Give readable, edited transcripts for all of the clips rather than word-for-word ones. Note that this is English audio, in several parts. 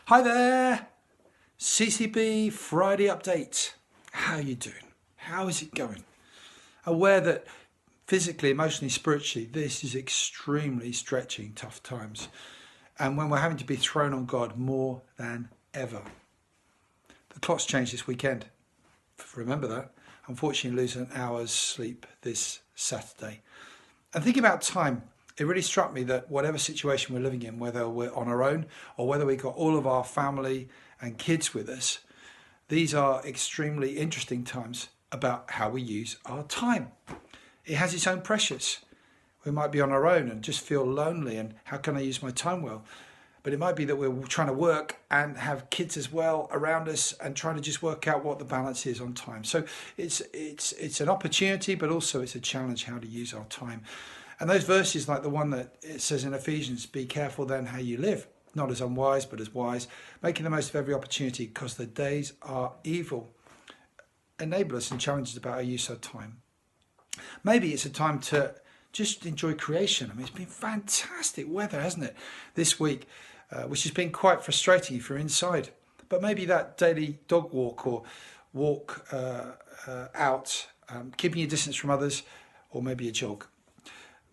Hi there, CCB Friday update. How are you doing? How is it going? Aware that physically, emotionally, spiritually, this is extremely stretching, tough times. And when we're having to be thrown on God more than ever. The clock's changed this weekend. Remember that. Unfortunately, lose an hour's sleep this Saturday. And thinking about time, it really struck me that whatever situation we're living in, whether we're on our own or whether we've got all of our family and kids with us, these are extremely interesting times about how we use our time. It has its own pressures. We might be on our own and just feel lonely and how can I use my time well? But it might be that we're trying to work and have kids as well around us and trying to just work out what the balance is on time. So it's an opportunity, but also it's a challenge how to use our time. And those verses, like the one that it says in Ephesians, be careful then how you live, not as unwise, but as wise, making the most of every opportunity because the days are evil. Enable us and challenge us about our use of time. Maybe it's a time to just enjoy creation. I mean, it's been fantastic weather, hasn't it, this week, which has been quite frustrating if you're inside. But maybe that daily dog walk or walk out, keeping your distance from others, or maybe a jog.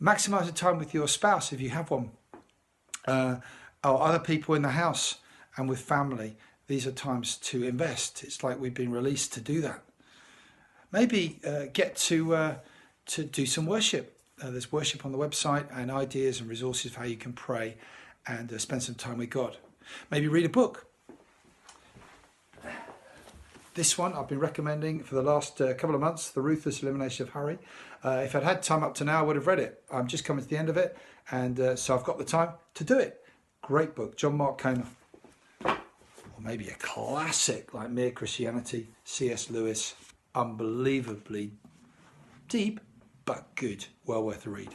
Maximise the time with your spouse if you have one, or other people in the house and with family. These are times to invest. It's like we've been released to do that. Maybe get to do some worship. There's worship on the website and ideas and resources for how you can pray and spend some time with God. Maybe read a book. This one I've been recommending for the last couple of months, The Ruthless Elimination of Hurry. If I'd had time up to now, I would have read it. I'm just coming to the end of it, and so I've got the time to do it. Great book, John Mark Comer. Or maybe a classic like Mere Christianity, C.S. Lewis. Unbelievably deep, but good. Well worth a read.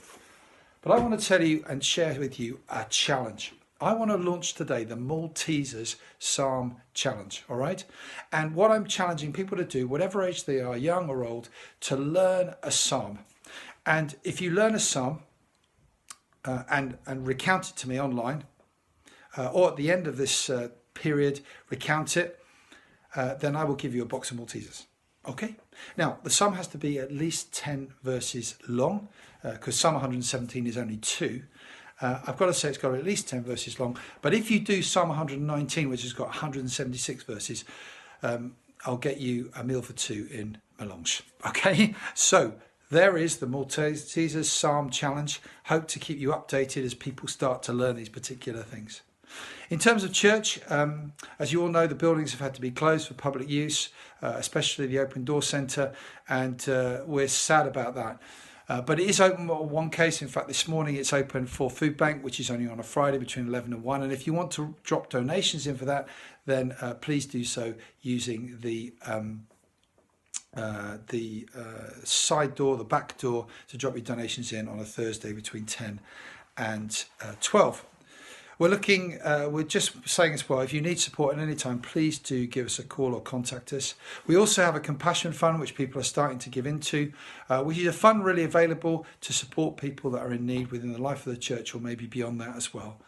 But I want to tell you and share with you a challenge. I want to launch today the Maltesers Psalm Challenge, all right? And what I'm challenging people to do, whatever age they are, young or old, to learn a psalm. And if you learn a psalm and recount it to me online, or at the end of this period, recount it, then I will give you a box of Maltesers. Okay? Now, the psalm has to be at least 10 verses long, because Psalm 117 is only 2. I've got to say it's got at least 10 verses long. But if you do Psalm 119, which has got 176 verses, I'll get you a meal for two in Melange. Okay, so there is the Maltesers Psalm Challenge. Hope to keep you updated as people start to learn these particular things. In terms of church, as you all know, the buildings have had to be closed for public use, especially the Open Door Centre, and we're sad about that. But it is open on one case. In fact, this morning it's open for Food Bank, which is only on a Friday between 11 and 1. And if you want to drop donations in for that, then please do so using the side door, the back door, to drop your donations in on a Thursday between 10 and 12. We're just saying as well, if you need support at any time, please do give us a call or contact us. We also have a compassion fund, which people are starting to give into, which is a fund really available to support people that are in need within the life of the church or maybe beyond that as well.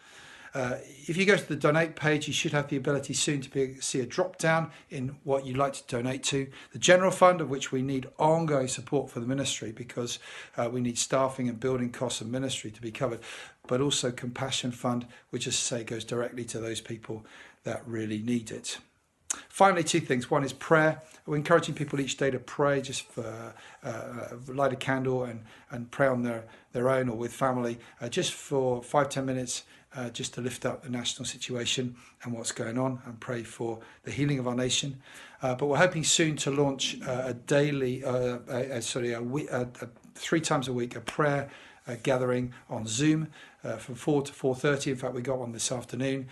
If you go to the donate page, you should have the ability soon to see a drop down in what you'd like to donate to. The general fund, of which we need ongoing support for the ministry because we need staffing and building costs of ministry to be covered, but also compassion fund, which, as I say, goes directly to those people that really need it. Finally, two things. One is prayer. We're encouraging people each day to pray, just for light a candle and pray on their own or with family, just for 5-10 minutes, just to lift up the national situation and what's going on and pray for the healing of our nation. But we're hoping soon to launch a daily, 3 times a week, a prayer gathering on Zoom from 4 to 4:30. In fact, we got one this afternoon,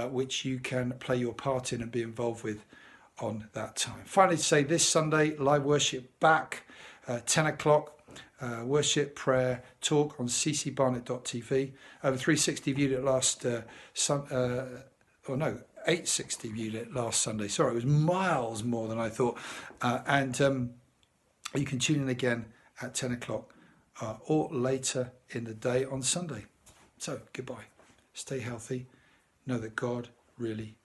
which you can play your part in and be involved with on that time. Finally, to say this Sunday, live worship back, 10 o'clock. Worship, prayer, talk on ccbarnet.tv. Over 360 viewed it last 860 viewed it last Sunday. Sorry, it was miles more than I thought. And you can tune in again at 10 o'clock or later in the day on Sunday. So, goodbye. Stay healthy. Know that God really